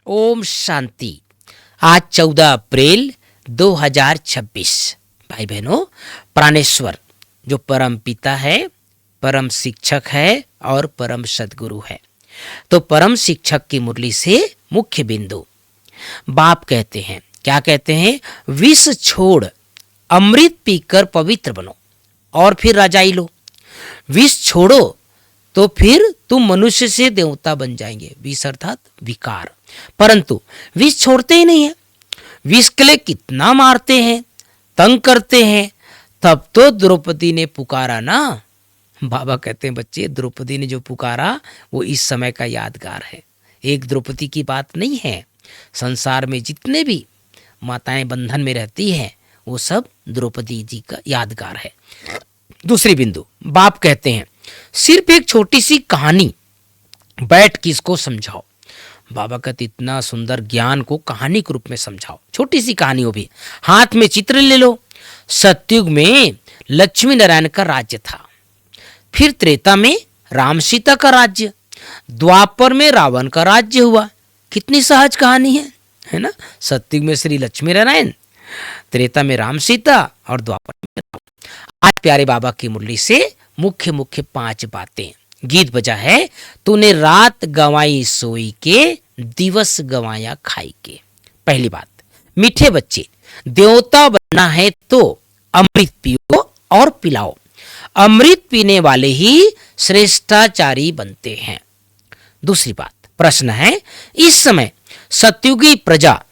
ओम शांति। आज 14 अप्रैल 2026। भाई बहनों, प्राणेश्वर जो परम पिता है, परम शिक्षक है और परम सद्गुरु है। तो परम शिक्षक की मुरली से मुख्य बिंदु बाप कहते हैं, क्या कहते हैं? विष छोड़ अमृत पीकर पवित्र बनो और फिर राजाई लो। विष छोड़ो तो फिर तुम मनुष्य से देवता बन जाएंगे। विष अर्थात विकार। परंतु विष छोड़ते ही नहीं है। विष के लिए कितना मारते हैं, तंग करते हैं। तब तो द्रौपदी ने पुकारा ना। बाबा कहते हैं बच्चे, द्रौपदी ने जो पुकारा वो इस समय का यादगार है। एक द्रौपदी की बात नहीं है। संसार में जितने भी माताएं बंधन में रहती हैं वो सब द्रौपदी जी का यादगार है। दूसरी बिंदु बाप कहते हैं, सिर्फ एक छोटी सी कहानी बैठ के इसको समझाओ। बाबा कहते इतना सुंदर ज्ञान को कहानी के रूप में समझाओ। छोटी सी कहानी हो भी, हाथ में चित्र ले लो। सतयुग में लक्ष्मी नारायण का राज्य था, फिर त्रेता में राम सीता का राज्य, द्वापर में रावण का राज्य हुआ। कितनी सहज कहानी है ना। सतयुग में श्री लक्ष्मी नारायण, त्रेता में राम सीता और द्वापर में रावण। आज प्यारे बाबा की मुरली से मुख्य 5 बातें। गीत बजा है, तूने रात गंवाई सोई के, दिवस गंवाया खाई के। पहली बात, मीठे बच्चे, देवता बनना है तो अमृत पियो और पिलाओ। अमृत पीने वाले ही श्रेष्ठाचारी बनते हैं। दूसरी बात, प्रश्न है, इस समय सतयुगी प्रजा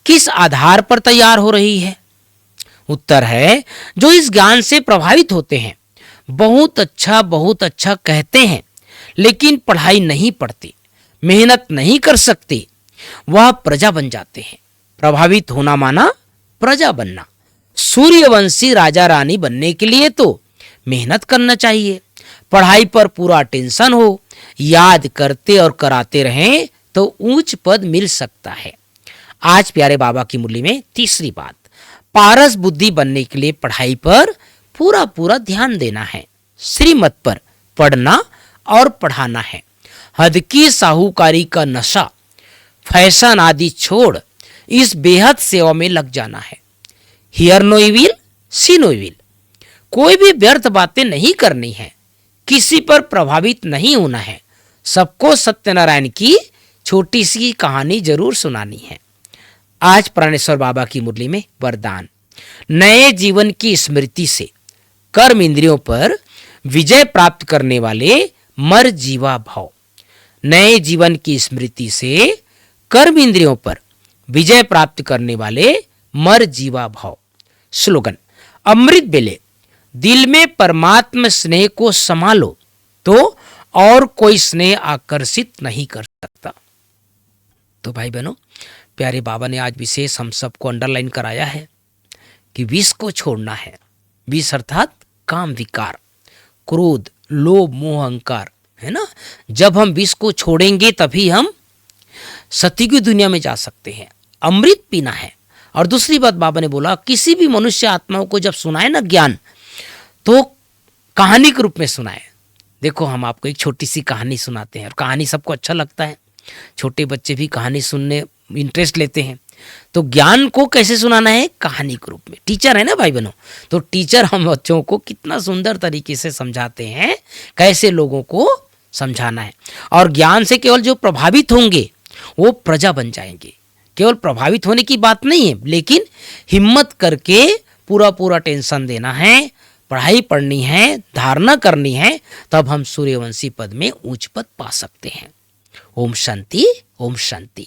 किस आधार पर तैयार हो रही है? उत्तर है, जो इस ज्ञान से प्रभावित होते हैं। बहुत अच्छा कहते हैं, लेकिन पढ़ाई नहीं पढ़ते, मेहनत नहीं कर सकते, वह प्रजा बन जाते हैं। प्रभावित होना माना प्रजा बनना। सूर्यवंशी राजा रानी बनने के लिए तो मेहनत करना चाहिए। पढ़ाई पर पूरा टेंशन हो, याद करते और कराते रहें तो ऊंच पद मिल सकता है। आज प्यारे बाबा की मुरली में तीसरी बात, पारस बुद्धि बनने के लिए पढ़ाई पर पूरा ध्यान देना है। श्रीमत पर पढ़ना और पढ़ाना है। हद की साहूकारी का नशा, फैशन आदि छोड़ इस बेहद सेवा में लग जाना है। Hear no evil, see no evil. कोई भी व्यर्थ बातें नहीं करनी है, किसी पर प्रभावित नहीं होना है। सबको सत्यनारायण की छोटी सी कहानी जरूर सुनानी है। आज प्राणेश्वर बाबा की मुरली में वरदान, नए जीवन की स्मृति से कर्म इंद्रियों पर विजय प्राप्त करने वाले मर जीवा भाव। नए जीवन की स्मृति से कर्म इंद्रियों पर विजय प्राप्त करने वाले मर जीवा भाव। स्लोगन, अमृत बेले दिल में परमात्मा स्नेह को संभालो तो और कोई स्नेह आकर्षित नहीं कर सकता। तो भाई बहनों, प्यारे बाबा ने आज विशेष हम सबको अंडरलाइन कराया है कि विष को छोड़ना है। विष अर्थात काम विकार, क्रोध, लोभ, मोह, अहंकार, है ना। जब हम विष को छोड़ेंगे तभी हम सत्य की दुनिया में जा सकते हैं। अमृत पीना है। और दूसरी बात बाबा ने बोला, किसी भी मनुष्य आत्माओं को जब सुनाए ना ज्ञान, तो कहानी के रूप में सुनाए। देखो, हम आपको एक छोटी सी कहानी सुनाते हैं और कहानी सबको अच्छा लगता है। छोटे बच्चे भी कहानी सुनने इंटरेस्ट लेते हैं। तो ज्ञान को कैसे सुनाना है? कहानी के रूप में। टीचर है ना भाई बहनों, तो टीचर हम बच्चों को कितना सुंदर तरीके से समझाते हैं, कैसे लोगों को समझाना है। और ज्ञान से केवल जो प्रभावित होंगे वो प्रजा बन जाएंगे। केवल प्रभावित होने की बात नहीं है, लेकिन हिम्मत करके पूरा टेंशन देना है, पढ़ाई पढ़नी है, धारणा करनी है, तब हम सूर्यवंशी पद में उच्च पद पा सकते हैं। ओम शांति, ओम शांति।